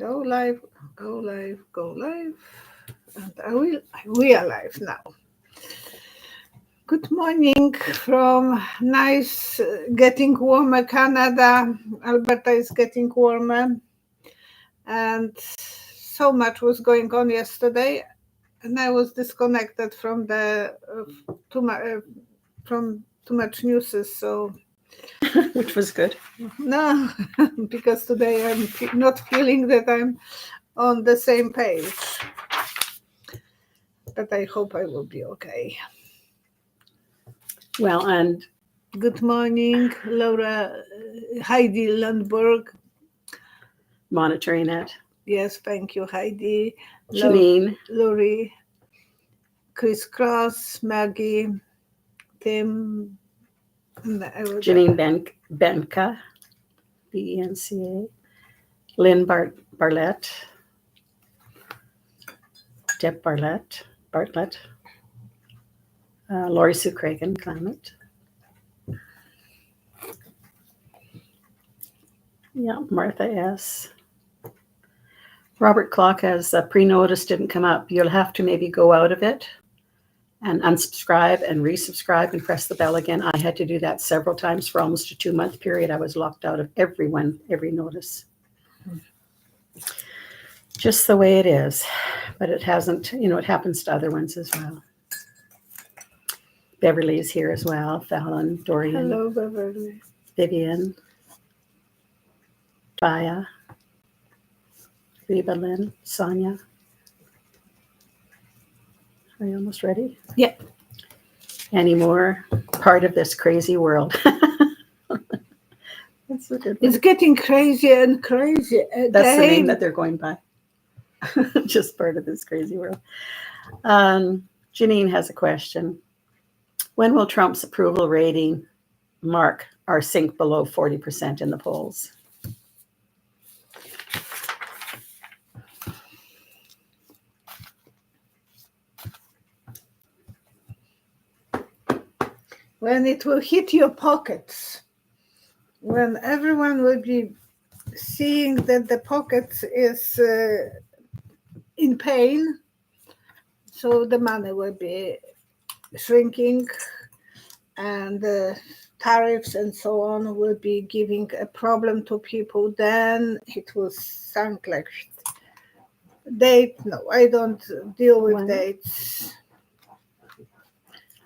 Go live, go live, go live. And we are live now. Good morning from nice, getting warmer Canada. Alberta is getting warmer. And so much was going on yesterday. And I was disconnected from too much news. So, which was good. No, because today I'm not feeling that I'm on the same page. But I hope I will be okay. Well, and good morning, Laura, Heidi Lundberg. Monitoring it. Yes, thank you, Heidi. Janine. Lori, Chris Cross, Maggie, Tim. Janine Benka, BENCA. Lynn Bartlett. Deb Bartlett. Lori Sue Cragen, Climate. Yeah, Martha S. Robert Clock has pre-notice didn't come up. You'll have to maybe go out of it and unsubscribe and resubscribe and press the bell again. I had to do that several times for almost a 2-month period. I was locked out of every notice. Just the way it is. But it hasn't, it happens to other ones as well. Beverly is here as well. Fallon, Dorian. Hello, Beverly. Vivian. Baya. Reba Lynn. Sonia. Are you almost ready? Yeah. Any more part of this crazy world? That's a good one. It's getting crazier and crazier. That's the name that they're going by. Just part of this crazy world. Janine has a question. When will Trump's approval rating mark or sink below 40% in the polls? When it will hit your pockets, when everyone will be seeing that the pockets is in pain, so the money will be shrinking and the tariffs and so on will be giving a problem to people, then it will sound like date. No, I don't deal with dates.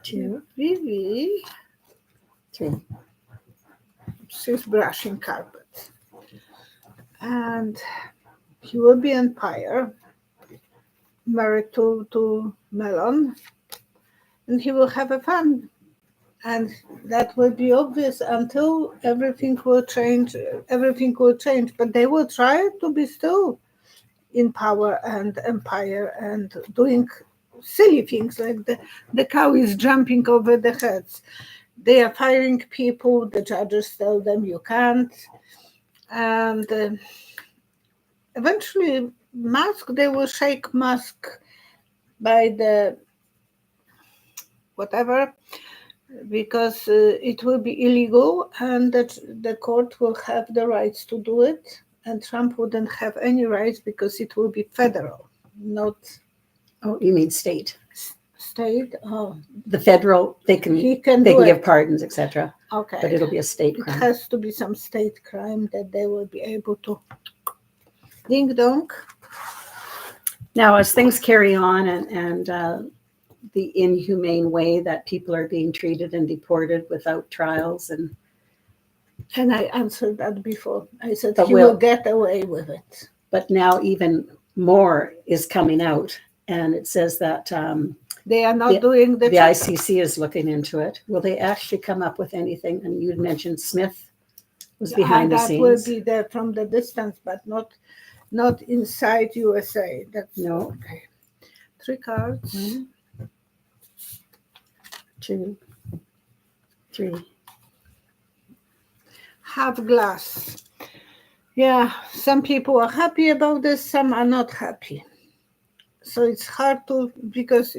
2, Vivi. 3. She's brushing carpet. And he will be Empire, married to Melon, and he will have a fun. And that will be obvious until everything will change. Everything will change, but they will try to be still in power and Empire and doing silly things like the cow is jumping over the heads. They are firing people. The judges tell them you can't. And eventually, they will shake Musk by the whatever, because it will be illegal and that the court will have the rights to do it. And Trump wouldn't have any rights because it will be federal, not... Oh, you mean state? State? Oh. The federal, they can give pardons, etc. Okay. But it'll be a state crime. It has to be some state crime that they will be able to ding dong. Now, as things carry on and the inhumane way that people are being treated and deported without trials and I answered that before. I said he will get away with it. But now even more is coming out. And it says that they are not doing the ICC is looking into it. Will they actually come up with anything? And you'd mentioned Smith was behind the scenes. That will be there from the distance, but not inside USA. That's no. Okay. 3 cards. 1, 2, 3. Half glass. Yeah, some people are happy about this, some are not happy. So it's hard to, because,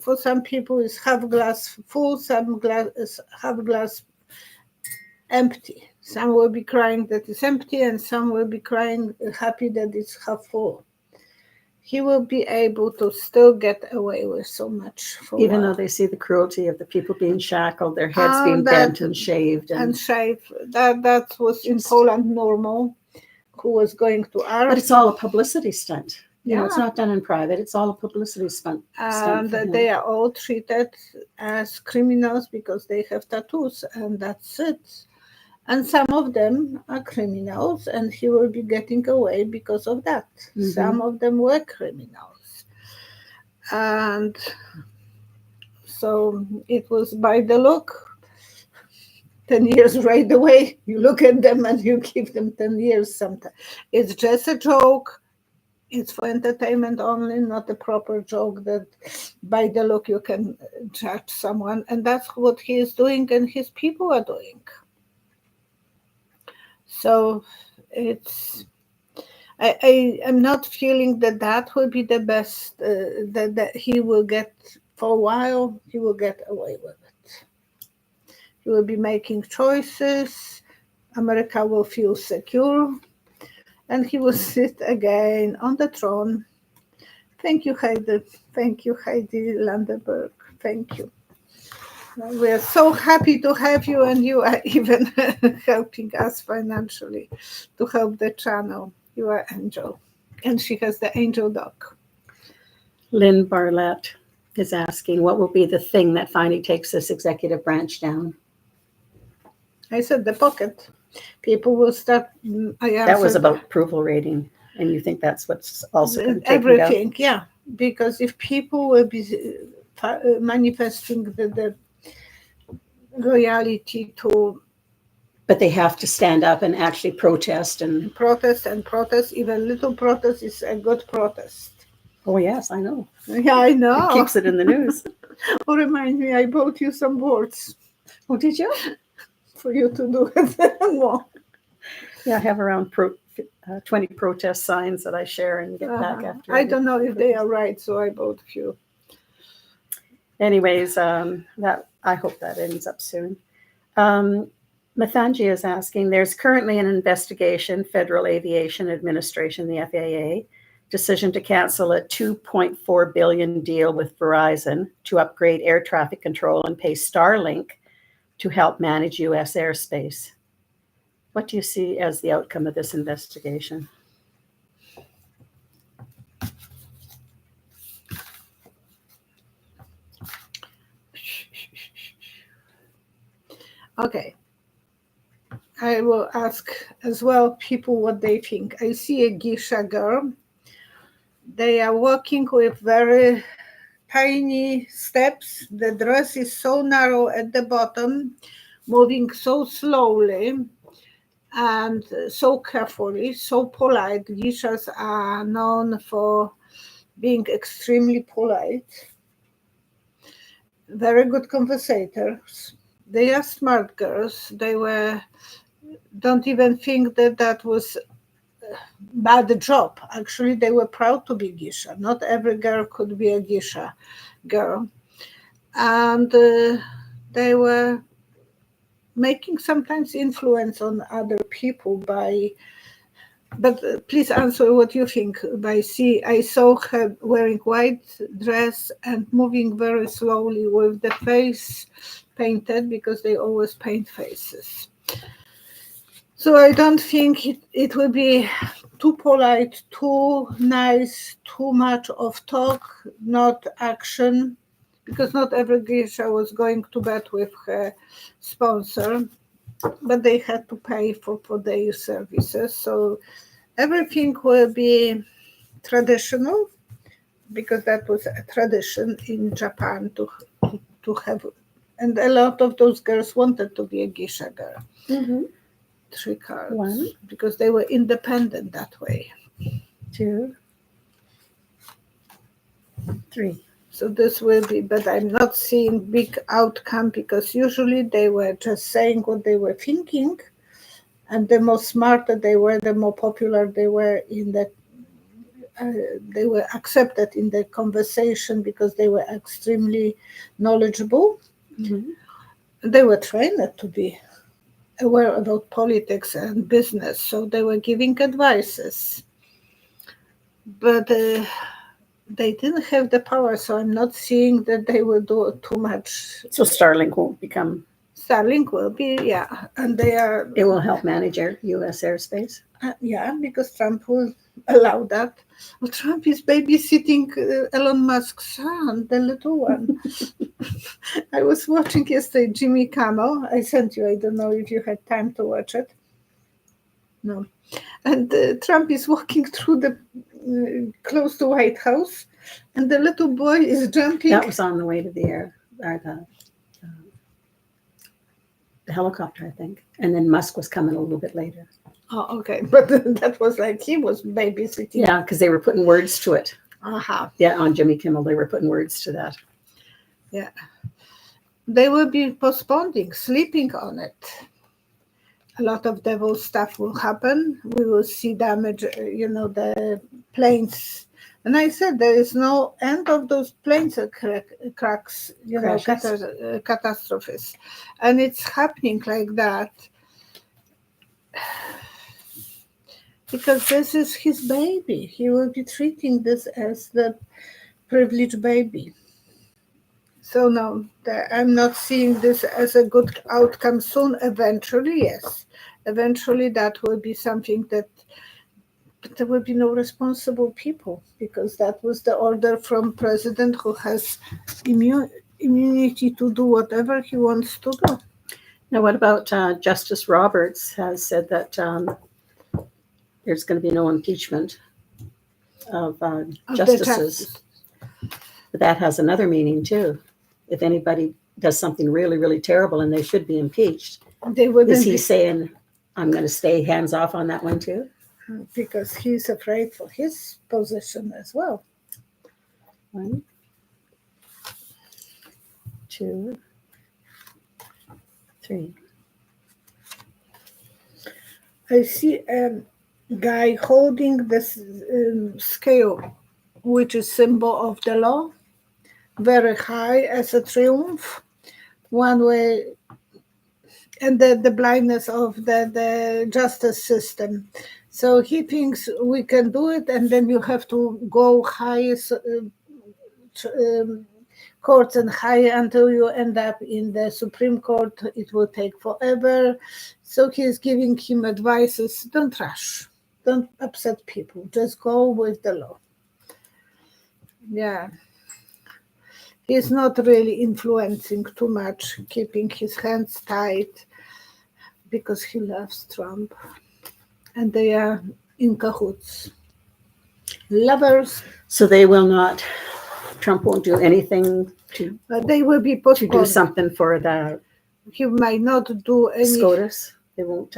for some people it's half glass full, half glass empty. Some will be crying that it's empty, and some will be crying happy that it's half full. He will be able to still get away with so much. Even though they see the cruelty of the people being shackled, their heads being bent and shaved. And shaved. That was in Poland normal. Who was going to arrest? But it's all a publicity stunt. You know, it's not done in private. It's all a publicity stunt. And they are all treated as criminals because they have tattoos, and that's it. And some of them are criminals, and he will be getting away because of that. Mm-hmm. Some of them were criminals. And so it was by the look. 10 years right away. You look at them and you give them 10 years sometimes. It's just a joke. It's for entertainment only, not a proper joke that by the look you can judge someone. And that's what he is doing and his people are doing. So it's, I am not feeling that will be the best, that he will get, for a while, he will get away with it. He will be making choices. America will feel secure. And he will sit again on the throne. Thank you, Heidi. Thank you, Heidi Landenberg. Thank you. We are so happy to have you, and you are even helping us financially to help the channel. You are Angel. And she has the angel dog. Lynn Barlett is asking, what will be the thing that finally takes this executive branch down? I said the pocket. People will start. That was about approval rating, and you think that's what's also going to take everything, yeah. Because if people will be manifesting the loyalty to, but they have to stand up and actually protest and protest. Even little protest is a good protest. Oh yes, I know. Yeah, I know. It keeps it in the news. Oh, remind me, I bought you some boards. Oh, did you? For you to do it more. Yeah, I have around 20 protest signs that I share and get back after. I don't know if they are right, so I bought a few. Anyways, that I hope that ends up soon. Mathanji is asking, there's currently an investigation, Federal Aviation Administration, the FAA, decision to cancel a $2.4 billion deal with Verizon to upgrade air traffic control and pay Starlink to help manage U.S. airspace. What do you see as the outcome of this investigation? Okay. I will ask as well people what they think. I see a geisha girl. They are walking with very tiny steps. The dress is so narrow at the bottom, moving so slowly and so carefully, so polite. Geishas are known for being extremely polite, very good conversators. They are smart girls. Don't even think that was bad job. Actually, they were proud to be geisha. Not every girl could be a geisha girl. And they were making sometimes influence on other people by, but please answer what you think. I saw her wearing white dress and moving very slowly with the face painted, because they always paint faces. So I don't think it will be too polite, too nice, too much of talk, not action, because not every geisha was going to bed with her sponsor, but they had to pay for their services. So everything will be traditional, because that was a tradition in Japan to have, and a lot of those girls wanted to be a geisha girl. Mm-hmm. 3 cards. 1, because they were independent that way. 2, 3. So this will be, but I'm not seeing big outcome, because usually they were just saying what they were thinking, and the more smarter they were, the more popular they were in that. They were accepted in the conversation because they were extremely knowledgeable. Mm-hmm. They were trained to be aware about politics and business, so they were giving advices. But they didn't have the power, so I'm not seeing that they will do too much. So Starlink won't become. Starlink will be, and they are. It will help manage U.S. airspace. Because Trump will allow that. Well, Trump is babysitting Elon Musk's son, the little one. I was watching yesterday Jimmy Kimmel. I sent you. I don't know if you had time to watch it. No. And Trump is walking through the close to White House, and the little boy is jumping. That was on the way to the helicopter, I think. And then Musk was coming a little bit later. Oh, okay. But that was like he was babysitting. Yeah, because they were putting words to it. Uh-huh. Yeah, on Jimmy Kimmel, they were putting words to that. Yeah. They will be postponing, sleeping on it. A lot of devil stuff will happen. We will see damage, the planes. And I said there is no end of those planes cracks, catastrophes. And it's happening like that. Because this is his baby. He will be treating this as the privileged baby. So no, I'm not seeing this as a good outcome soon. Eventually, yes. Eventually that will be something but there will be no responsible people, because that was the order from president who has immunity to do whatever he wants to do. Now, what about Justice Roberts has said that there's going to be no impeachment of justices. But that has another meaning too. If anybody does something really, really terrible and they should be impeached, is he saying, I'm going to stay hands off on that one too? Because he's afraid for his position as well. 1, 2, 3. I see a guy holding this scale, which is symbol of the law, very high as a triumph, one way, and the blindness of the justice system. So he thinks we can do it, and then you have to go highest courts and higher until you end up in the Supreme Court. It will take forever. So he's giving him advices. Don't rush. Don't upset people. Just go with the law. Yeah. He's not really influencing too much, keeping his hands tight because he loves Trump. And they are in cahoots. Lovers. So they will not, Trump won't do anything to, they will be postponed. To do something for the. He might not do any. SCOTUS. They won't.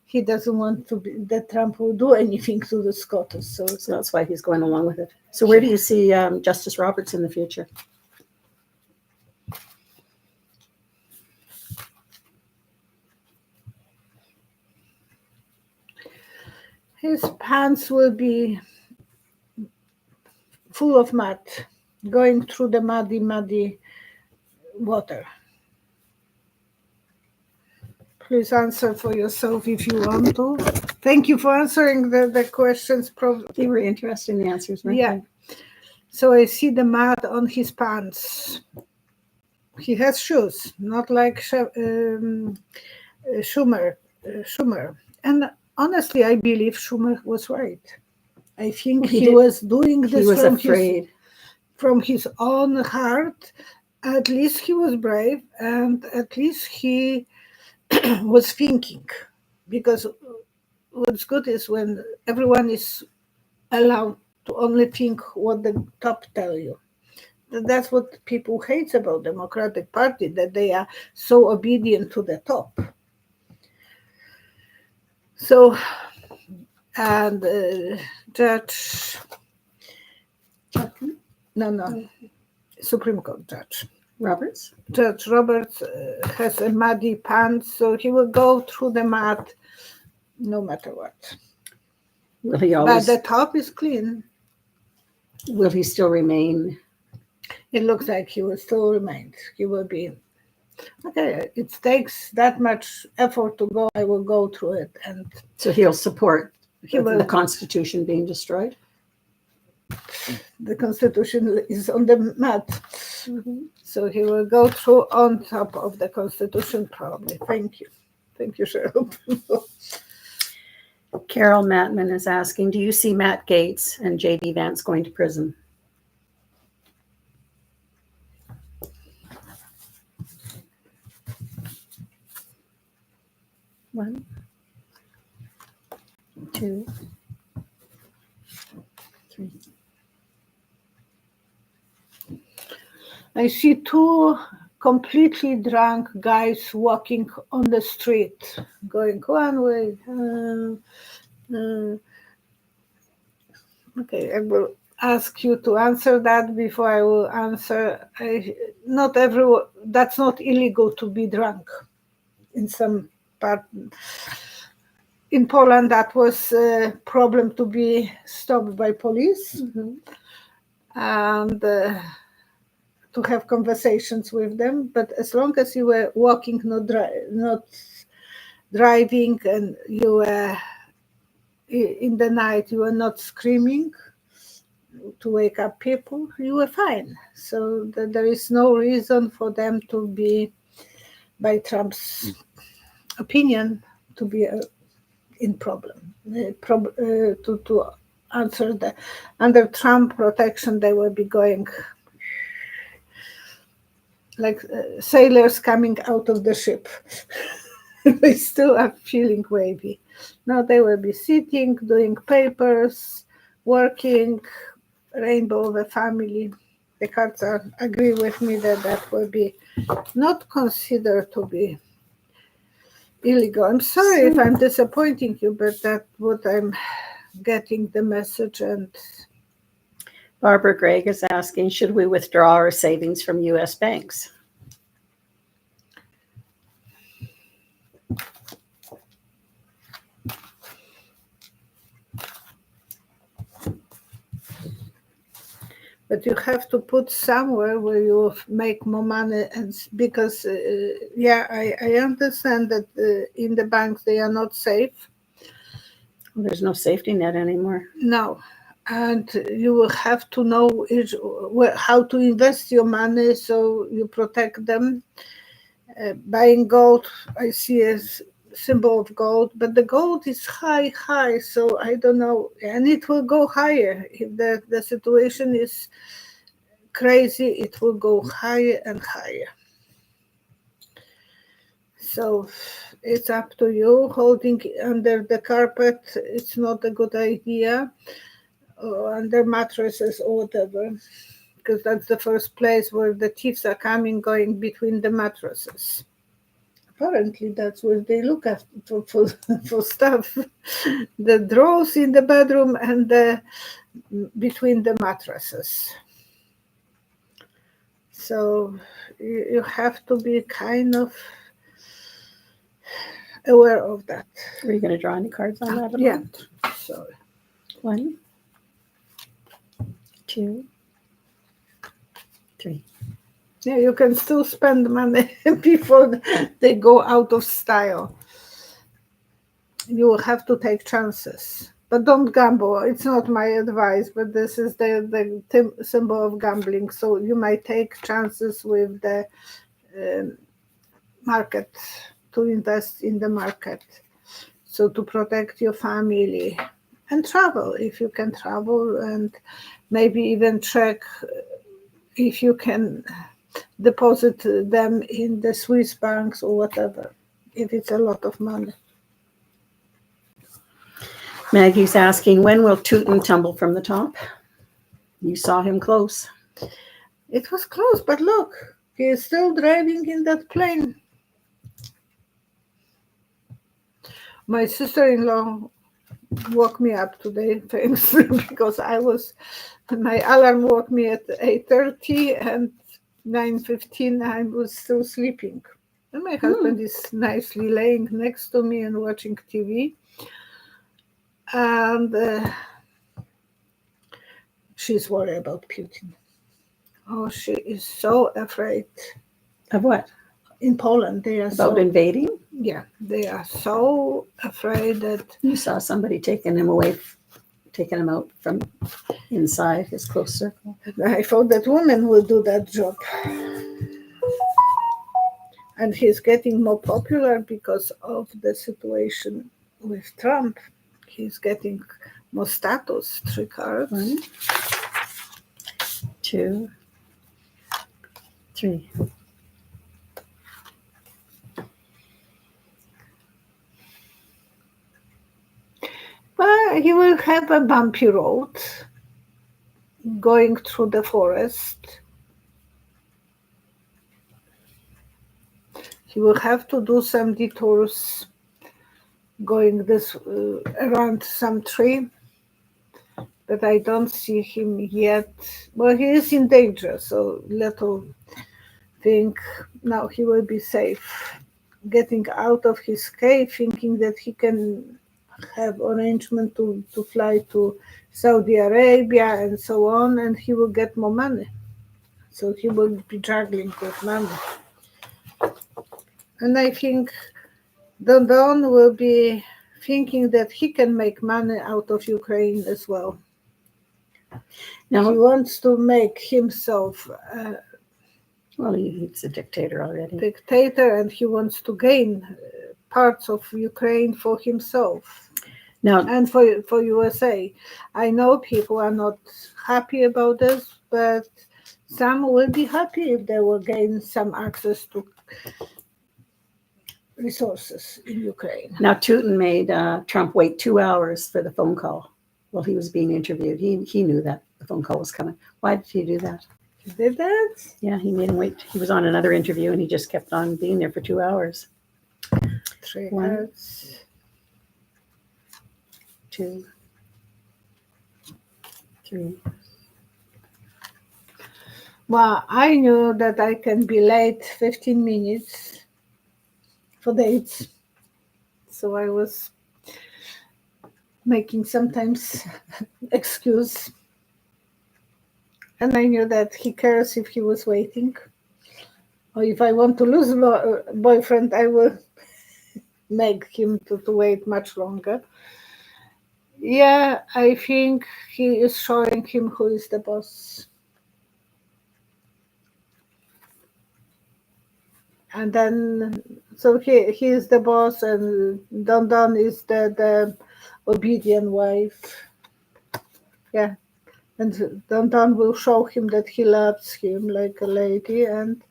He doesn't want to be, that Trump will do anything to the SCOTUS. So that's why he's going along with it. So where do you see Justice Roberts in the future? His pants will be full of mud, going through the muddy water. Please answer for yourself if you want to. Thank you for answering the questions. They were interesting, the answers, weren't they? So I see the mud on his pants. He has shoes, not like Schumer. And honestly, I believe Schumer was right. I think he was doing this from his own heart. At least he was brave, and at least he was thinking. Because what's good is when everyone is allowed to only think what the top tell you. That's what people hate about Democratic Party, that they are so obedient to the top. So, and Judge, Supreme Court Judge Judge Roberts has a muddy pants, so he will go through the mud no matter what. Will he always? But the top is clean. Will he still remain? It looks like he will still remain. He will be. Okay, it takes that much effort to go. I will go through it, and So he'll support he will. the Constitution being destroyed? The Constitution is on the mat, so he will go through on top of the Constitution probably. Thank you, Cheryl. Carol Matman is asking, do you see Matt Gaetz and J.D. Vance going to prison? One, two, three. I see two completely drunk guys walking on the street, going one way. Okay, I will ask you to answer that before I will answer. That's not illegal to be drunk. In some part, in Poland, that was a problem to be stopped by police and to have conversations with them. But as long as you were walking, not driving, and you were in the night, you were not screaming to wake up people, you were fine. So there is no reason for them to be, by Trump's opinion, to be in problem. To answer that, under Trump protection, they will be going like sailors coming out of the ship. They still are feeling wavy. Now they will be sitting, doing papers, working, rainbow of a family. The cards agree with me that will be not considered to be illegal. I'm sorry if I'm disappointing you, but that's what I'm getting the message. And Barbara Gregg is asking, should we withdraw our savings from U.S. banks? But you have to put somewhere where you make more money, and because I understand that in the banks they are not safe. There's no safety net anymore. No, and you will have to know how to invest your money so you protect them. Buying gold, I see as symbol of gold, but the gold is high, so I don't know, and it will go higher. If the situation is crazy, it will go higher and higher. So it's up to you. Holding under the carpet, it's not a good idea, or under mattresses or whatever, because that's the first place where the thieves are coming, going between the mattresses. Apparently, that's where they look at for stuff. The drawers in the bedroom and between the mattresses. So you have to be kind of aware of that. Are you going to draw any cards on that? Yeah. So 1, 2, 3. Yeah, you can still spend money before they go out of style. You will have to take chances, but don't gamble. It's not my advice, but this is the symbol of gambling. So you might take chances with the market, to invest in the market, so to protect your family and travel if you can travel, and maybe even check if you can deposit them in the Swiss banks or whatever, if it's a lot of money. Maggie's asking, when will Tutin tumble from the top? You saw him close. It was close, but look, he is still driving in that plane. My sister-in-law woke me up today, thanks, because my alarm woke me at 8:30 and 9:15 I was still sleeping. And my husband is nicely laying next to me and watching TV. And she's worried about Putin. Oh, she is so afraid. Of what? in Poland. They are About so invading? yeah, they are so afraid that You saw somebody taking him out from inside his close circle. I thought that women will do that job. And he's getting more popular because of the situation with Trump. He's getting more status, 3 cards. 1, 2, 3. But he will have a bumpy road going through the forest. He will have to do some detours going this around some tree, but I don't see him yet. Well, he is in danger, so little think now he will be safe. Getting out of his cave, thinking that he can have arrangement to fly to Saudi Arabia and so on, and he will get more money. So he will be juggling with money. And I think DonDon will be thinking that he can make money out of Ukraine as well. Now, He wants to make himself well, he's a dictator already. dictator, and he wants to gain parts of Ukraine for himself Now, and for USA. I know people are not happy about this, but some will be happy if they will gain some access to resources in Ukraine. now Tutin made Trump wait 2 hours for the phone call while he was being interviewed. He knew that the phone call was coming. Why did he do that? He did that? Yeah, he made him wait. He was on another interview and he just kept on being there for 2 hours. 3 1, cards. 2, 3. Well, I knew that I can be late 15 minutes for dates. So I was making sometimes excuse. And I knew that he cares if he was waiting. Or if I want to lose a boyfriend, I will make him to wait much longer. Yeah, I think he is showing him who is the boss. And then, so he is the boss, and DonDon is the obedient wife. Yeah, and DonDon will show him that he loves him like a lady. And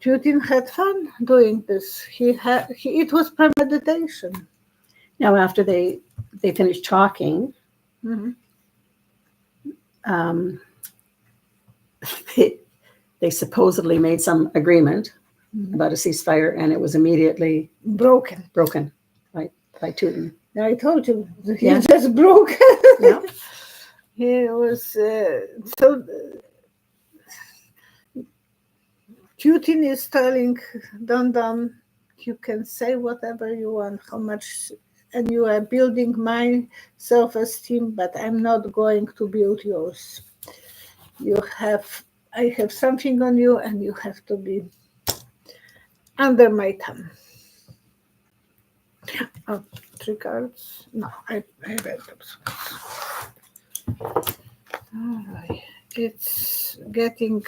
Putin had fun doing this. It was premeditation. Now, after they finished talking, Mhm. they supposedly made some agreement Mhm. about a ceasefire, and it was immediately Broken. broken by Tutin. I told you, he Yeah. just broke. Yeah. He was so. Putin is telling DonDon, you can say whatever you want, how much, and you are building my self-esteem, but I'm not going to build yours. I have something on you, and you have to be under my thumb. Oh, 3 cards? No, I read those. All right. It's getting,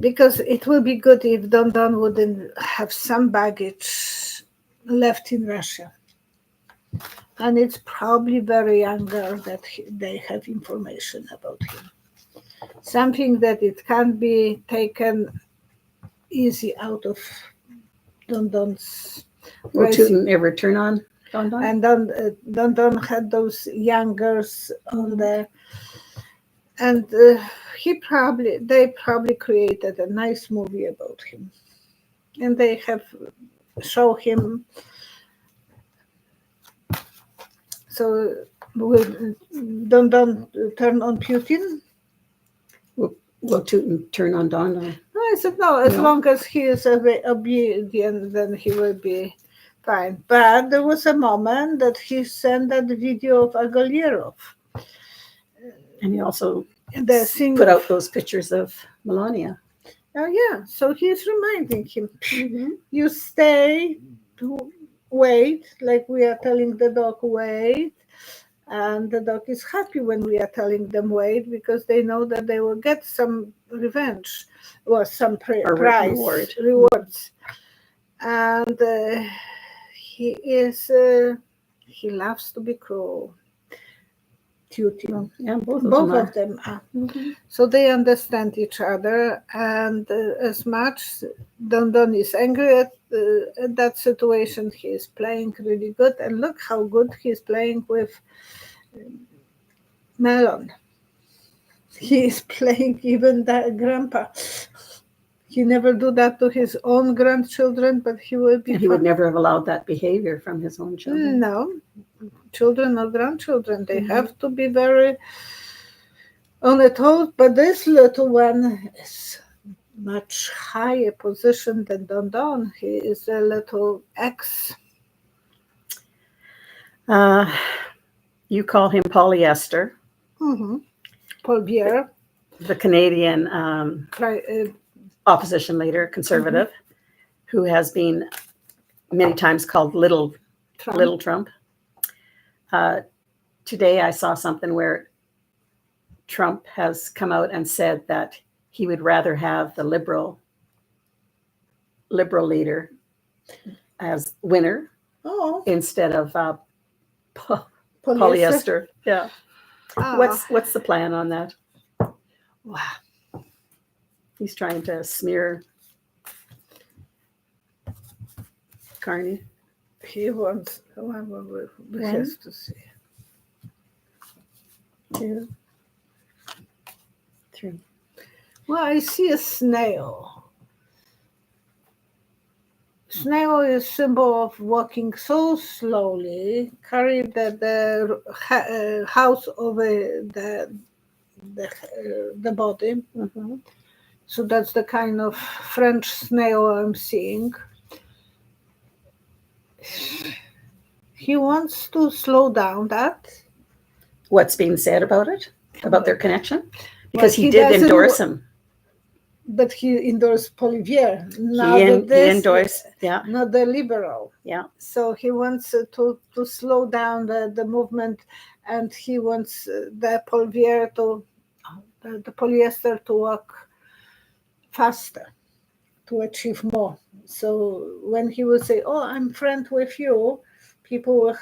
because it will be good if DonDon wouldn't have some baggage left in Russia. And it's probably very young girl that they have information about him. Something that it can't be taken easy out of DonDon's. Will Tutin ever turn on DonDon? And DonDon had those young girls on there. And they probably created a nice movie about him. And they have show him. So will DonDon turn on Putin? Will Tutin turn on DonDon? No, I said no. As No. long as he is obedient, then he will be fine. But there was a moment that he sent that video of Agalierov. And he also The singer put out those pictures of Melania. Oh, yeah. So he's reminding him, Mm-hmm. you stay to wait, like we are telling the dog, wait. And the dog is happy when we are telling them wait because they know that they will get some revenge or some Or prize, rewards. And he loves to be cruel. Tutin. Yeah, both of them are. Mm-hmm. So they understand each other, and as much Don is angry at that situation, he is playing really good. And look how good he's playing with Melon. He is playing even that grandpa. He never do that to his own grandchildren, but he will be. And he would never have allowed that behavior from his own children. No, children or grandchildren, they have to be very on the toes. But this little one is much higher position than Don. He is a little ex. You call him polyester. Mm-hmm. Paul Bier, the Canadian opposition leader, conservative, who has been many times called Little Trump. Today I saw something where Trump has come out and said that he would rather have the liberal leader as winner instead of polyester. Yeah. What's the plan on that? Wow. He's trying to smear Carney. He wants we has to see. 2, 3. Well, I see a snail. Snail is symbol of walking so slowly, carry the house over the body. Mm-hmm. So that's the kind of French snail I'm seeing. He wants to slow down that. What's being said about it? About their connection? Because he did endorse him. But he endorsed Poilievre. He endorsed, not the liberal. Yeah. So he wants to slow down the movement, and he wants the Poilievre the polyester to work faster, to achieve more. So when he will say, "Oh, I'm friend with you," people will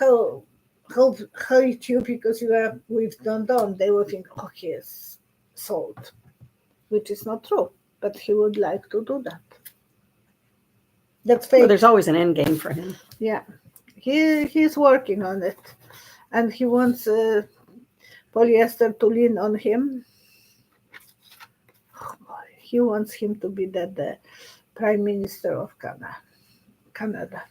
hate you because you are with Don. They will think, "Oh, he is sold," which is not true. But he would like to do that. That's fake. Well, there's always an end game for him. Yeah, he's working on it, and he wants polyester to lean on him. Oh boy, he wants him to be the Prime Minister of Canada.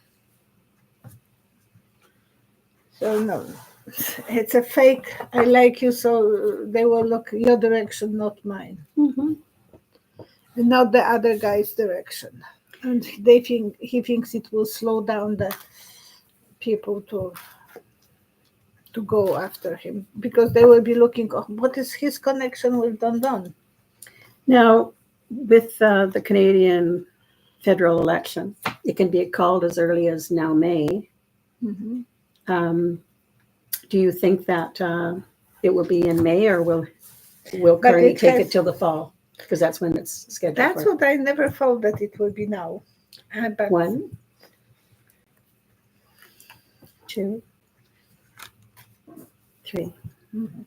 So no, it's a fake. I like you, so they will look your direction, not mine. Mm-hmm. And not the other guy's direction. And he thinks it will slow down the people to go after him, because they will be looking, oh, what is his connection with Don? Now, with the Canadian federal election, it can be called as early as now May. Mm-hmm. Do you think that it will be in May, or will Carney take it till the fall? Because that's when it's scheduled. That's what I never thought that it will be now. But 1, 2, 3. Mm-hmm.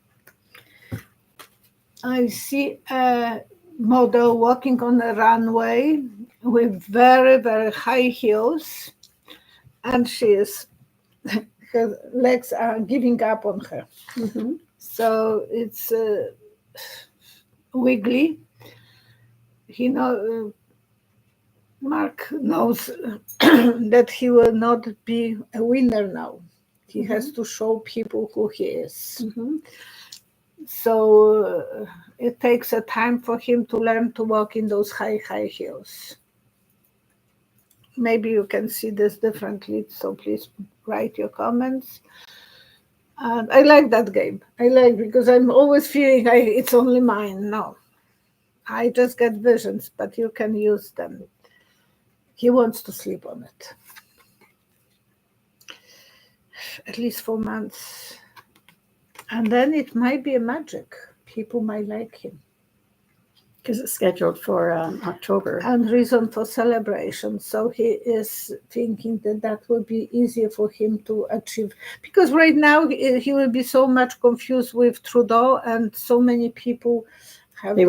I see a model walking on a runway with very, very high heels, and her legs are giving up on her. Mm-hmm. So it's wiggly. Mark knows that he will not be a winner now. He has to show people who he is. Mm-hmm. So it takes a time for him to learn to walk in those high heels. Maybe you can see this differently, so please write your comments. And I like that game. Because I'm always feeling it's only mine. No. I just get visions, but you can use them. He wants to sleep on it. At least 4 months. And then it might be a magic. People might like him. Because it's scheduled for October. And reason for celebration. So he is thinking that would be easier for him to achieve. Because right now he will be so much confused with Trudeau, and so many people have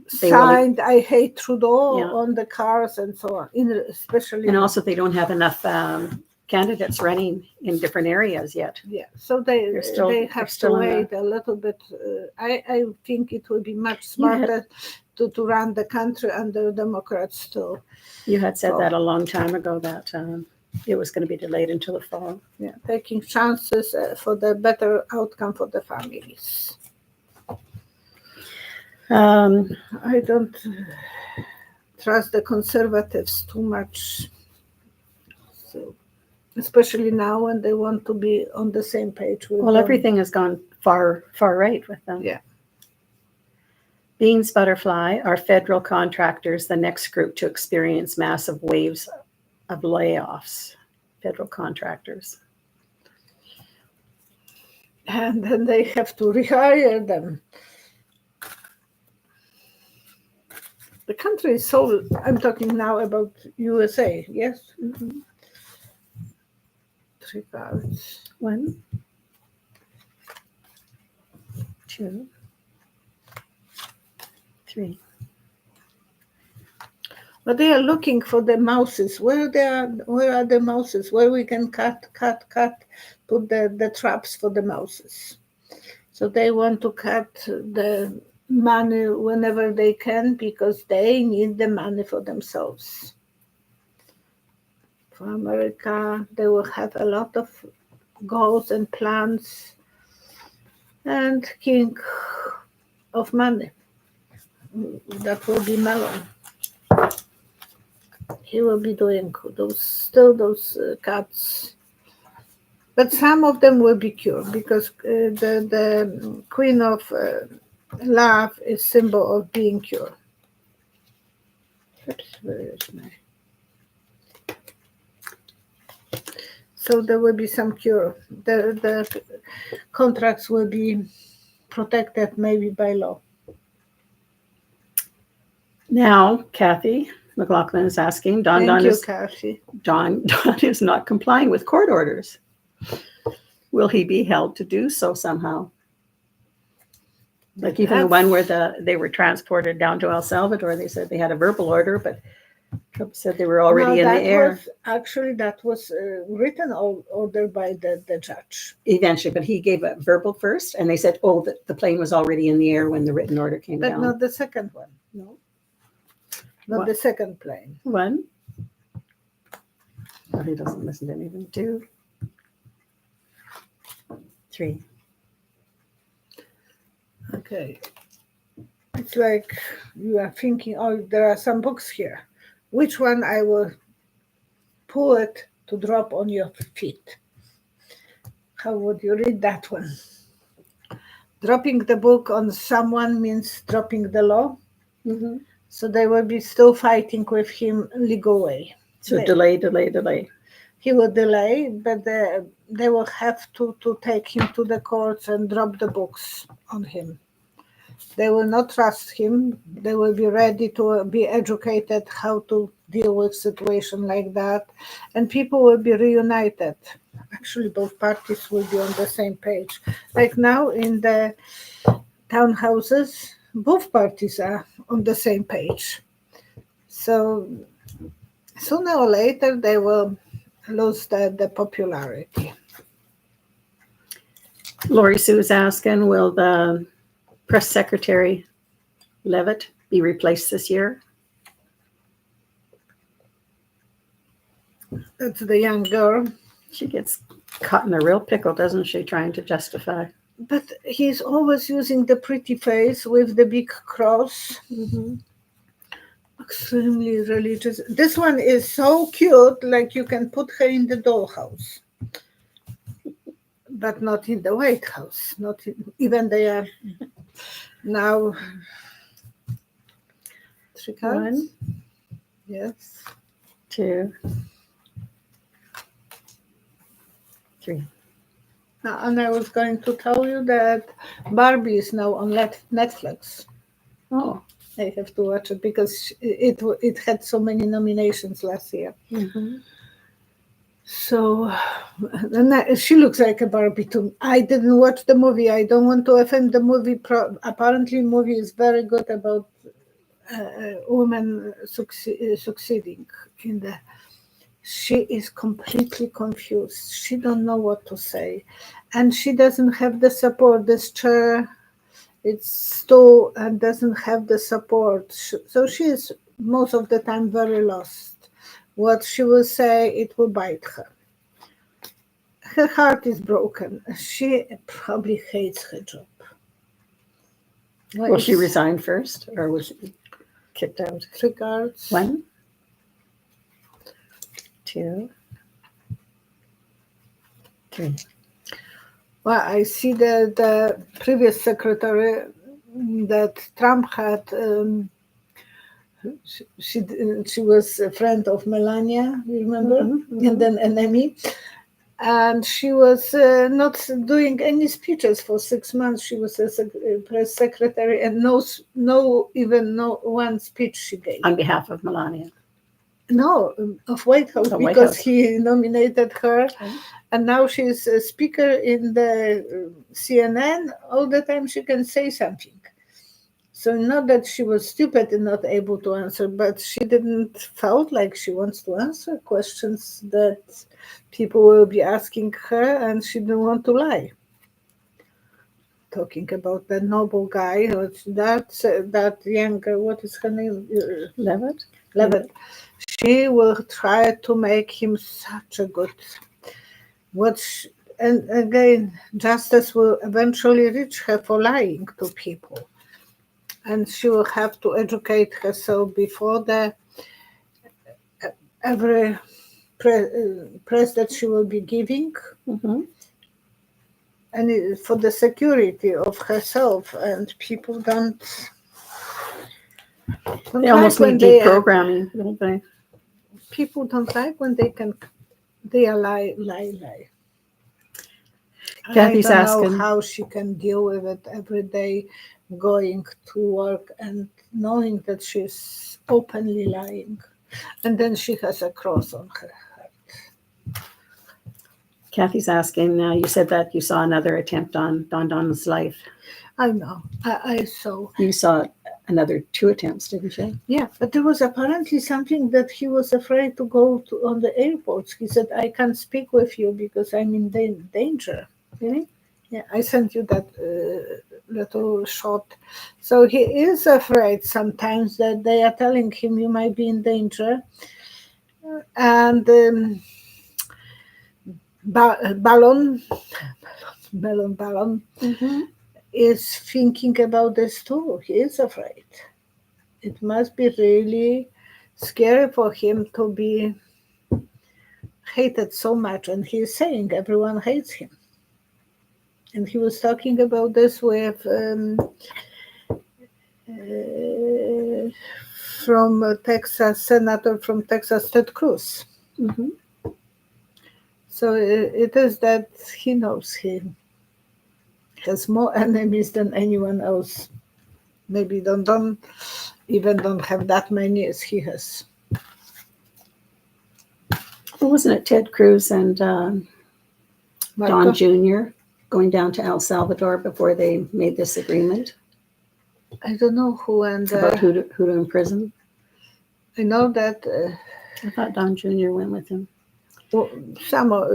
signed "I hate Trudeau" on the cars and so on. Especially, and also they don't have enough candidates running in different areas yet. Yeah, so they have to wait a little bit. I think it will be much smarter to run the country under Democrats too. You had said that a long time ago, that it was going to be delayed until the fall. Yeah, taking chances for the better outcome for the families. I don't trust the conservatives too much. So, especially now when they want to be on the same page with them. Everything has gone far right with them. Yeah. Beans Butterfly are federal contractors, the next group to experience massive waves of layoffs. Federal contractors. And then they have to rehire them. The country is so, I'm talking now about USA, yes? Mm-hmm. 3 cards. 1, 2, 3. But they are looking for the mouses. Where are the mouses? Where we can cut, put the traps for the mouses. So they want to cut the money whenever they can, because they need the money for themselves. For America, they will have a lot of goals and plans, and king of money. That will be Mellon. He will be doing those cuts. But some of them will be cured, because the Queen of Love is symbol of being cured. Oops, where is my... So there will be some cure. The contracts will be protected maybe by law. Now, Kathy McLaughlin is asking, Don is not complying with court orders. Will he be held to do so somehow? Like even the one where they were transported down to El Salvador, they said they had a verbal order, but Trump said they were already in the air. That was written order by the judge. Eventually, but he gave a verbal first, and they said, the plane was already in the air when the written order came down. But not the second one. No. Not the second plane. 1. Oh, he doesn't listen to anything. 2, 3. Okay. It's like you are thinking, there are some books here. Which one I will pull it to drop on your feet? How would you read that one? Dropping the book on someone means dropping the law. Mm-hmm. So they will be still fighting with him legal way. So delay. He will delay, but they will have to take him to the courts and drop the books on him. They will not trust him. They will be ready to be educated how to deal with situation like that. And people will be reunited. Actually, both parties will be on the same page. Like now in the townhouses, both parties are on the same page. So sooner or later, they will lose the popularity. Lori Sue is asking, will the press secretary Levitt be replaced this year? That's the young girl. She gets caught in a real pickle, doesn't she, trying to justify? But he's always using the pretty face with the big cross. Mm-hmm. Extremely religious. This one is so cute, like you can put her in the dollhouse. But not in the White House. Even they are now. 3 cards. 1, Yes. 2, 3. And I was going to tell you that Barbie is now on Netflix. Oh. I have to watch it because it had so many nominations last year. Mm-hmm. So, and she looks like a Barbie too. I didn't watch the movie. I don't want to offend the movie. Apparently, movie is very good about women succeeding in the. She is completely confused. She don't know what to say, and she doesn't have the support. This chair, it's tall and doesn't have the support. So she is most of the time very lost. What she will say, it will bite her. Her heart is broken. She probably hates her job. Will she resign first, or was she kicked out? 3 cards. 1, 2, 3. Well, I see the previous secretary that Trump had. She was a friend of Melania, you remember, and then enemy. And she was not doing any speeches for 6 months. She was a press secretary, and no one speech she gave On behalf of Melania. No, of White House, The White because House. he nominated her, Okay. and now she's a speaker in the CNN. All the time she can say something. So not that she was stupid and not able to answer, but she didn't felt like she wants to answer questions that people will be asking her, and she didn't want to lie. Talking about the noble guy, that young girl, what is her name? Levitt. Levitt. She will try to make him such a good. And again, justice will eventually reach her for lying to people. And she will have to educate herself before every press that she will be giving, and for the security of herself. And people don't They almost like need deprogramming, don't they? People don't like when they are lie. Kathy's I don't asking know how she can deal with it every day, going to work and knowing that she's openly lying, and then she has a cross on her heart. Kathy's asking. You said that you saw another attempt on DonDon's life. I know. I saw. You saw another 2 attempts, didn't you? Yeah, but there was apparently something that he was afraid to go to on the airports. He said, "I can't speak with you because I'm in danger." Really? Yeah, I sent you that little shot. So he is afraid sometimes that they are telling him you might be in danger. And Ballon is thinking about this too. He is afraid. It must be really scary for him to be hated so much. And he's saying everyone hates him. And he was talking about this with from Texas, Senator from Texas, Ted Cruz. So it is that he knows he has more enemies than anyone else. Maybe don't have that many as he has. Well, wasn't it Ted Cruz and Don Jr. going down to El Salvador before they made this agreement? I don't know who and about who to imprison. I know that. I thought Don Jr. went with him. Well,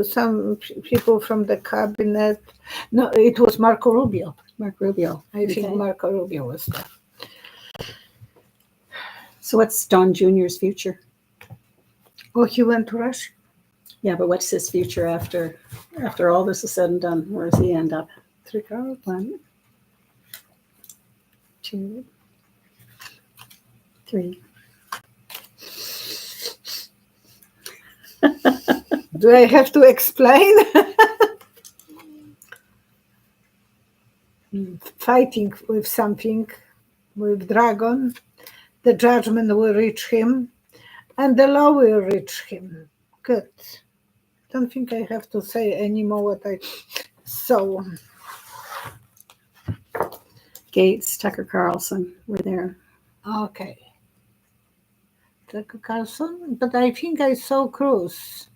some people from the cabinet. No, it was Marco Rubio. I think Marco Rubio was there. So what's Don Jr.'s future? Oh, he went to Russia. Yeah, but what's his future after all this is said and done? Where does he end up? 3 cards. 1, 2, 3. Do I have to explain? Fighting with something, with dragon, The judgment will reach him, and the law will reach him. Good. Don't think I have to say anymore what I saw. Gaetz, Tucker Carlson were there. Okay. Tucker Carlson, but I think I saw Cruz.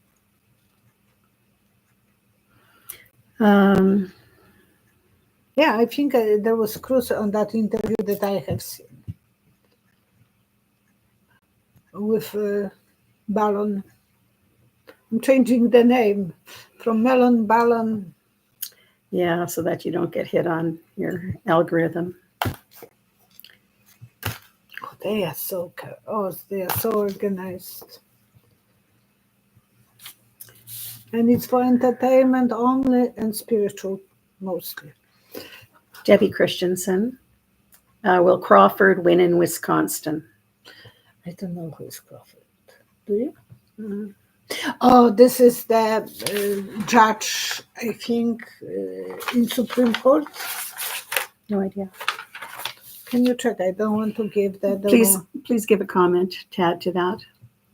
Yeah, I think there was Cruz on that interview that I have seen with Ballon. I'm changing the name from Melon Ballon. Yeah, so that you don't get hit on your algorithm. They are so organized. And it's for entertainment only and spiritual mostly. Debbie Christensen. Will Crawford win in Wisconsin? I don't know who is Crawford. Do you? Mm-hmm. Oh, this is the judge, I think, in Supreme Court. No idea. Can you check? I don't want to give that. Please give a comment to add to that.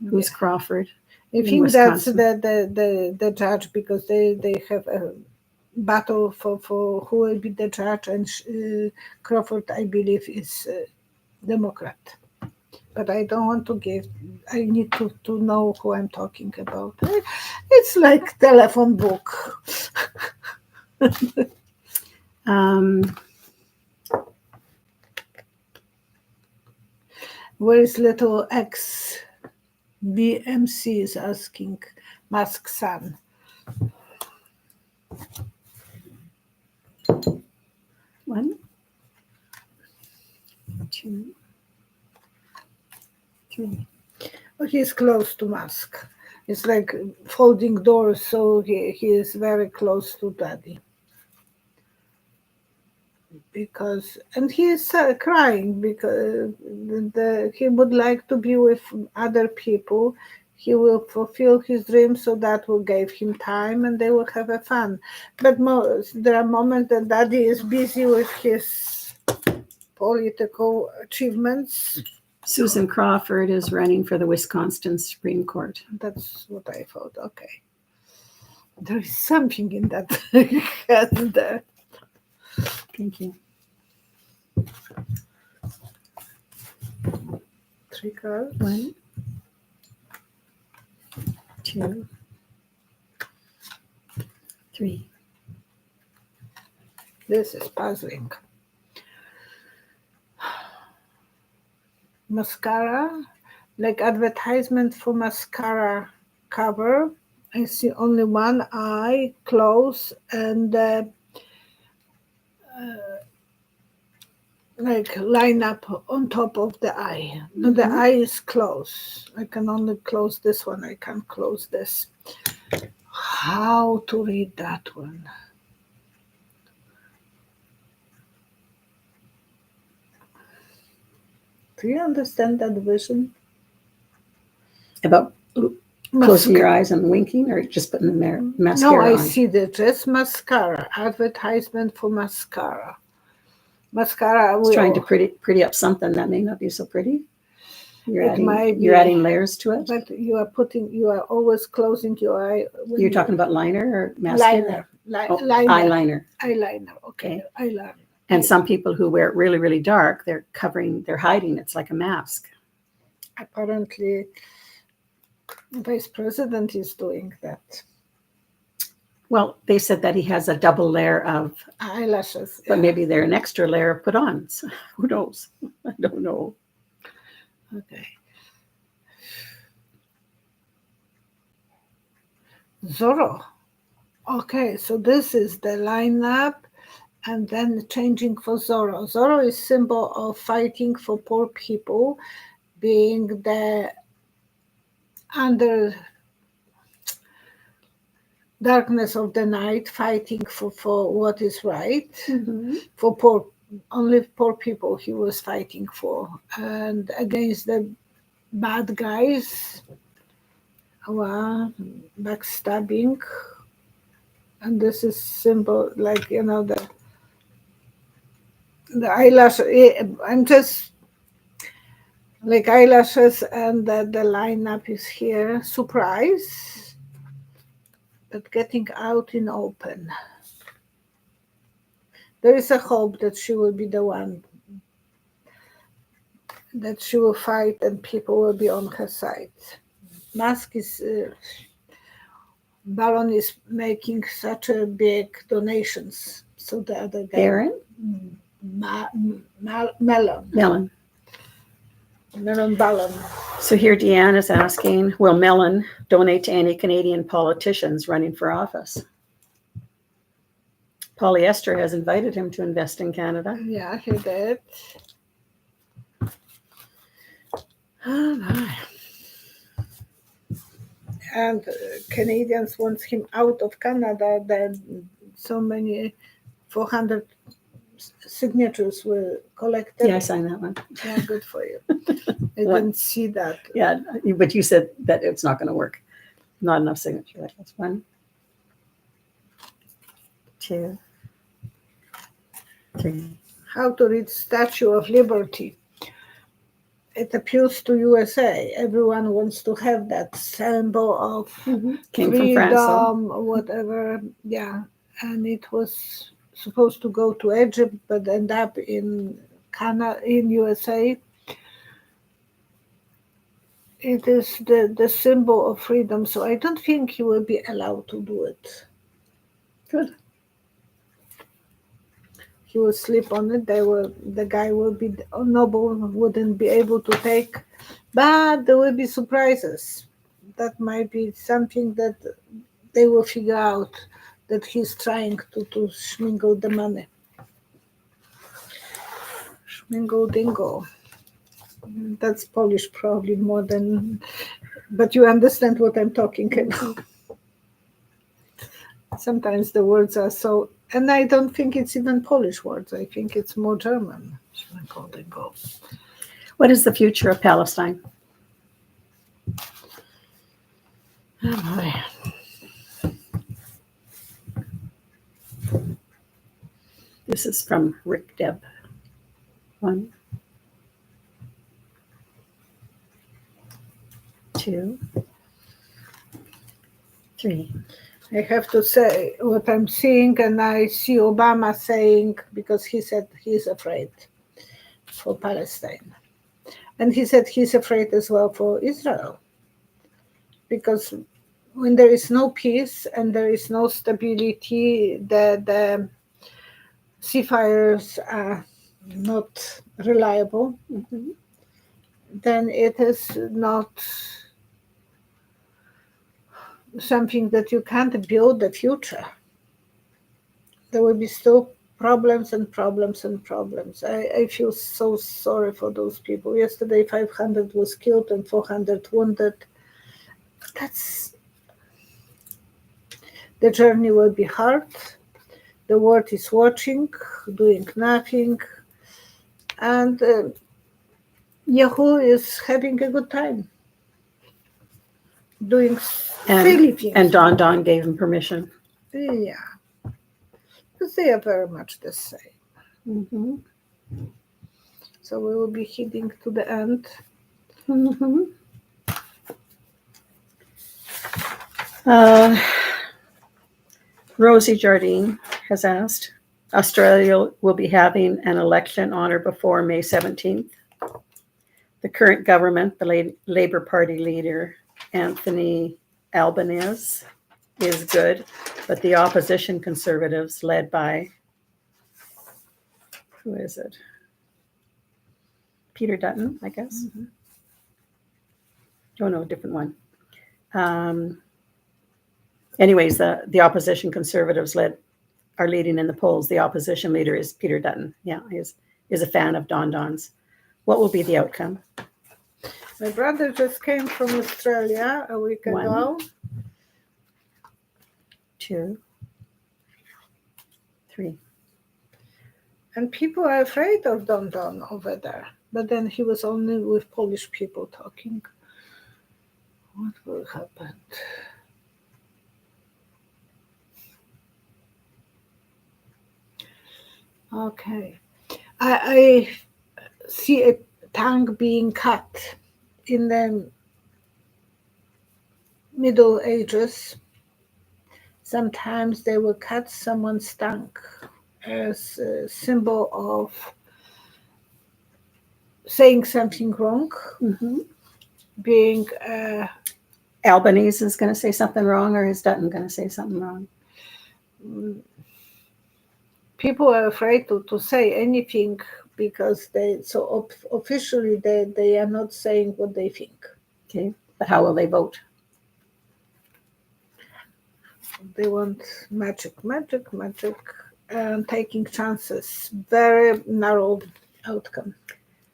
Who's Crawford? I think that's the judge, because they have a battle for who will be the judge, and Crawford, I believe, is Democrat. But I don't want to give. I need to know who I'm talking about. It's like telephone book. Where is little X? BMC is asking Musk's son. One, two, three. Oh, he's close to Musk. It's like folding doors, so he is very close to Daddy. And he is crying because he would like to be with other people. He will fulfill his dream, so that will give him time, and they will have a fun. But there are moments that Daddy is busy with his political achievements. Susan Crawford is running for the Wisconsin Supreme Court. That's what I thought. Okay. There is something in that head there. Thank you. 3 cards. 1, 2, 3. This is puzzling. Mascara, like advertisement for mascara cover. I see only one eye close, and like line up on top of the eye. Mm-hmm. The eye is closed. I can only close this one. I can't close this. How to read that one? Do you understand that vision? About closing your eyes and winking, or just putting the mascara on? No, I see that. Just mascara. Advertisement for mascara. Mascara. It's trying to pretty up something that may not be so pretty. You're adding layers to it. But you are always closing your eye. You're talking about liner or mascara? Eyeliner. Eyeliner. Okay. Eyeliner. And some people who wear it really, really dark, they're hiding. It's like a mask. Apparently, the Vice President is doing that. Well, they said that he has a double layer of eyelashes. But maybe they're an extra layer put on. So who knows? I don't know. Okay. Zorro. Okay, so this is the lineup. And then changing for Zorro. Zorro is symbol of fighting for poor people, being the under darkness of the night, fighting for what is right, mm-hmm. for only poor people he was fighting for, and against the bad guys, backstabbing. And this is symbol, like, the eyelash. I'm just like eyelashes, and the lineup is here. Surprise, but getting out in open. There is a hope that she will be the one, that she will fight and people will be on her side. Musk is, Baron is making such a big donations. So the other guy, Aaron? Melon Ballon. So here Deanne is asking, will Mellon donate to any Canadian politicians running for office? Polyester has invited him to invest in Canada. Yeah, he did. Oh my. And Canadians want him out of Canada. Then so many 400 signatures were collected. Yeah, I signed that one. Yeah, good for you. I didn't see that. Yeah, but you said that it's not going to work. Not enough signature. That's 1, 2, 3. How to read Statue of Liberty. It appeals to USA. Everyone wants to have that symbol of Came from France. freedom, whatever. Yeah, and it was supposed to go to Egypt, but end up in Canada, in USA. It is the symbol of freedom, so I don't think he will be allowed to do it. Good. He will sleep on it. The guy will be noble, wouldn't be able to take, but there will be surprises. That might be something that they will figure out, that he's trying to schmingle the money. Schmingle dingo. That's Polish probably more than, but you understand what I'm talking about. Sometimes the words are so, and I don't think it's even Polish words. I think it's more German. Schmingle dingo. What is the future of Palestine? Oh This is from Rick Deb. 1, 2, 3. I have to say what I'm seeing, and I see Obama saying, because he said he's afraid for Palestine. And he said he's afraid as well for Israel. Because when there is no peace and there is no stability, the seafarers are not reliable, then it is not something that you can't build the future. There will be still problems and problems and problems. I feel so sorry for those people. Yesterday 500 was killed and 400 wounded. The journey will be hard. The world is watching, doing nothing, and Yahoo is having a good time doing silly things. And Don gave him permission. Yeah, because they are very much the same. So we will be heading to the end. Rosie Jardine has asked, Australia will be having an election on or before May 17th. The current government, the Labour Party leader, Anthony Albanese, is good, but the opposition Conservatives, led by, who is it? Peter Dutton, I guess. Oh, no, a different one. Anyways, the opposition Conservatives are leading in the polls. The opposition leader is Peter Dutton. Yeah, is a fan of DonDon's. What will be the outcome? My brother just came from Australia a week ago. 1, 2, 3. And people are afraid of DonDon over there. But then he was only with Polish people talking. What will happen? Okay. I see tongue being cut in the Middle Ages. Sometimes they will cut someone's tongue as a symbol of saying something wrong, being Albanese is going to say something wrong, or is Dutton going to say something wrong? People are afraid to say anything because officially they are not saying what they think. Okay, but how will they vote? They want magic, and taking chances. Very narrow outcome.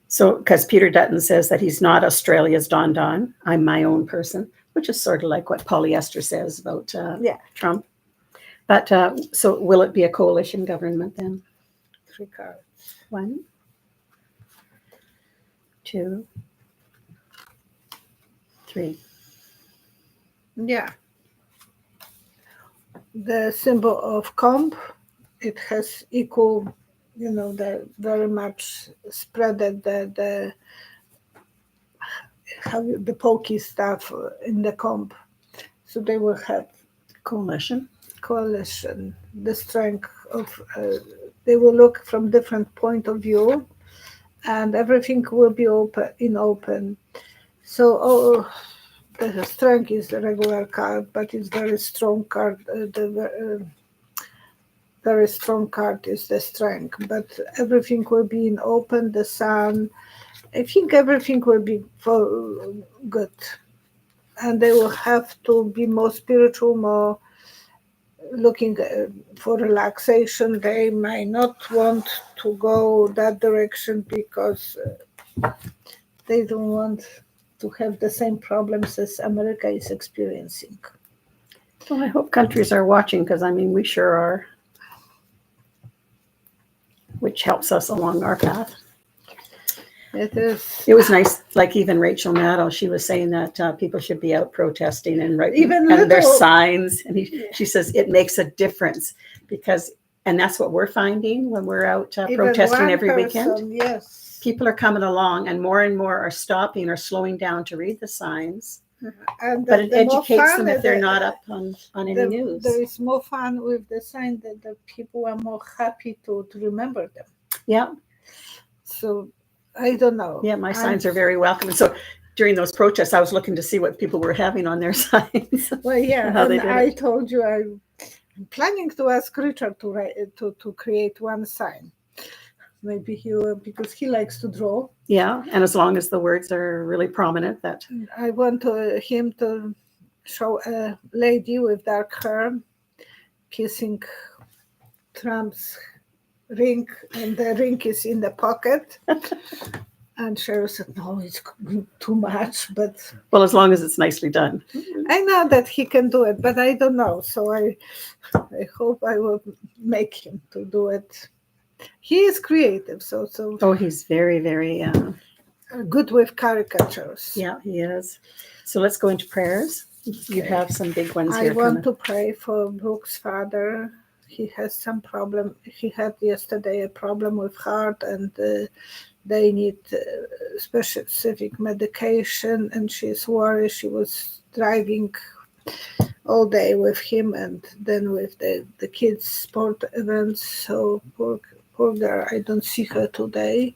So, because Peter Dutton says that he's not Australia's Don, I'm my own person, which is sort of like what polyester says about Trump. But so will it be a coalition government then? 3 cards. 1, 2, 3. Yeah. The symbol of comb, it has equal, the very much spreaded the pokey stuff in the comb. So they will have Coalition, the strength of, they will look from different point of view, and everything will be open. So the strength is the regular card, but it's very strong card. Very strong card is the strength, but everything will be in open. The sun, I think everything will be for good, and they will have to be more spiritual, more looking for relaxation. They might not want to go that direction because they don't want to have the same problems as America is experiencing. Well, I hope countries are watching, because we sure are, which helps us along our path. It is. It was nice, like even Rachel Maddow, she was saying that people should be out protesting and there's signs, and she says it makes a difference and that's what we're finding when we're out protesting every weekend. Yes, people are coming along, and more are stopping or slowing down to read the signs. But it educates them if they're not up on any news. There is more fun with the sign that the people are more happy to remember them. Yeah. So I don't know. Yeah, my signs are very welcome. And so during those protests, I was looking to see what people were having on their signs. Well, yeah, and I told you I'm planning to ask Richard to create one sign. Maybe he will, because he likes to draw. Yeah, and as long as the words are really prominent, that I want him to show a lady with dark hair kissing Trump's ring, and the ring is in the pocket. And Cheryl said, no, it's too much, but... Well, as long as it's nicely done. I know that he can do it, but I don't know. So I hope I will make him to do it. He is creative, so. Oh, he's very, very good with caricatures. Yeah, he is. So let's go into prayers. Okay. You have some big ones here. I want to pray for Brooke's father. He has some problem. He had yesterday a problem with heart, and they need specific medication, and she's worried. She was driving all day with him, and then with the kids' sport events. So poor girl, I don't see her today.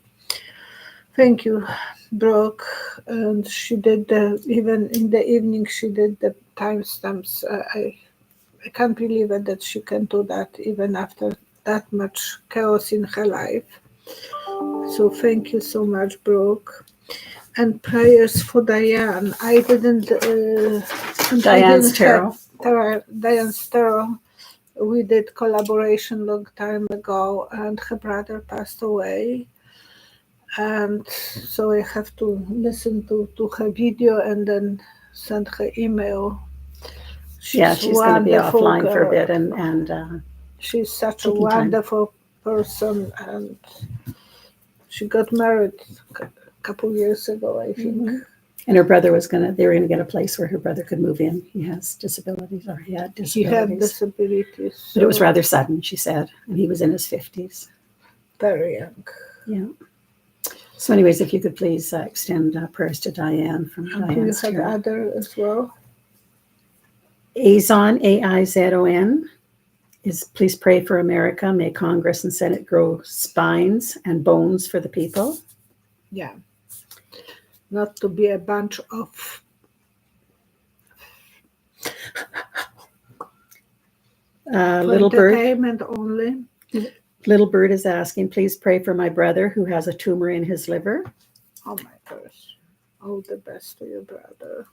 Thank you, Brooke. And she did even in the evening, she did the timestamps. I can't believe it that she can do that even after that much chaos in her life. So thank you so much, Brooke. And prayers for Diane. I didn't... Diane Sterl. Diane Sterl. We did collaboration long time ago, and her brother passed away. And so I have to listen to her video and then send her email. She's going to be offline for a bit, and she's such a wonderful person, and she got married a couple years ago, I think. Mm-hmm. And her brother they were going to get a place where her brother could move in. He has disabilities, or he had disabilities. He had disabilities. So. But it was rather sudden, she said, and he was in his 50s. Very young. Yeah. So anyways, if you could please extend prayers to Diane from And you Diane's had Tarot. other as well? Aizon, Aizon, is please pray for America. May Congress and Senate grow spines and bones for the people. Yeah. Not to be a bunch of Little Bird. entertainment only. Little Bird is asking, please pray for my brother who has a tumor in his liver. Oh my gosh. All the best to your brother.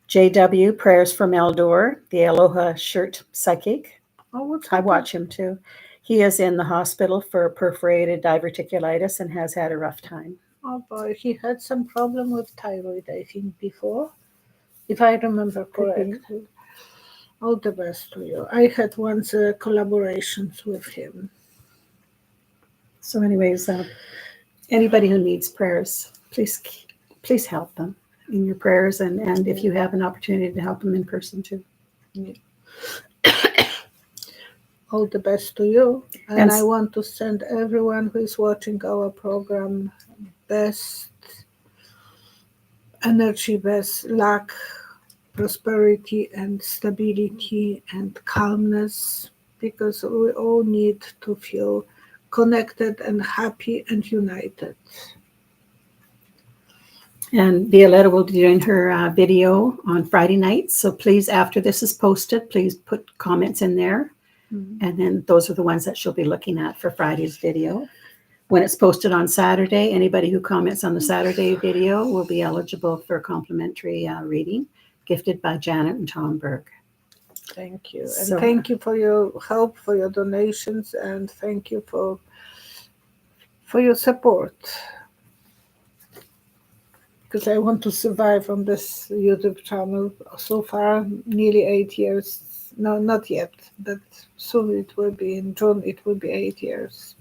JW, prayers for Meldor, the Aloha shirt psychic. Oh, what's I happened? watch him too. He is in the hospital for perforated diverticulitis and has had a rough time. Oh boy, he had some problem with thyroid, I think, before, if I remember correctly. All the best to you. I had once collaborations with him. So anyways, anybody who needs prayers, please help them in your prayers, and if you have an opportunity to help them in person too. All the best to you. And And I want to send everyone who is watching our program best energy, best luck, prosperity, and stability and calmness, because we all need to feel connected and happy and united. And Violetta will be doing her video on Friday nights. So please, after this is posted, please put comments in there. And then those are the ones that she'll be looking at for Friday's video. When it's posted on Saturday, anybody who comments on the Saturday video will be eligible for a complimentary reading gifted by Janet and Tom Berg. Thank you. And So- thank you for your help, for your donations, and thank you for your support. Because I want to survive on this YouTube channel. So far, nearly 8 years. No, not yet, but soon it will be. In June, it will be 8 years.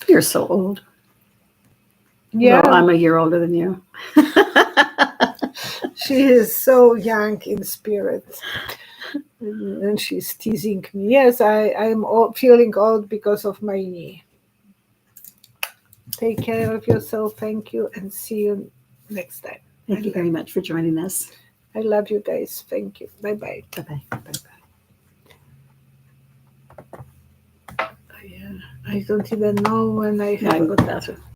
You're so old. Yeah, Well, I'm a year older than you. she is so young in spirit. And she's teasing me. Yes, I'm feeling old because of my knee. Take care of yourself. Thank you, and see you next time. Thank you very much for joining us. I love you guys. Thank you. Bye-bye. Bye-bye. Bye-bye. Yeah, I don't even know when I Yeah, I have can go to the bathroom.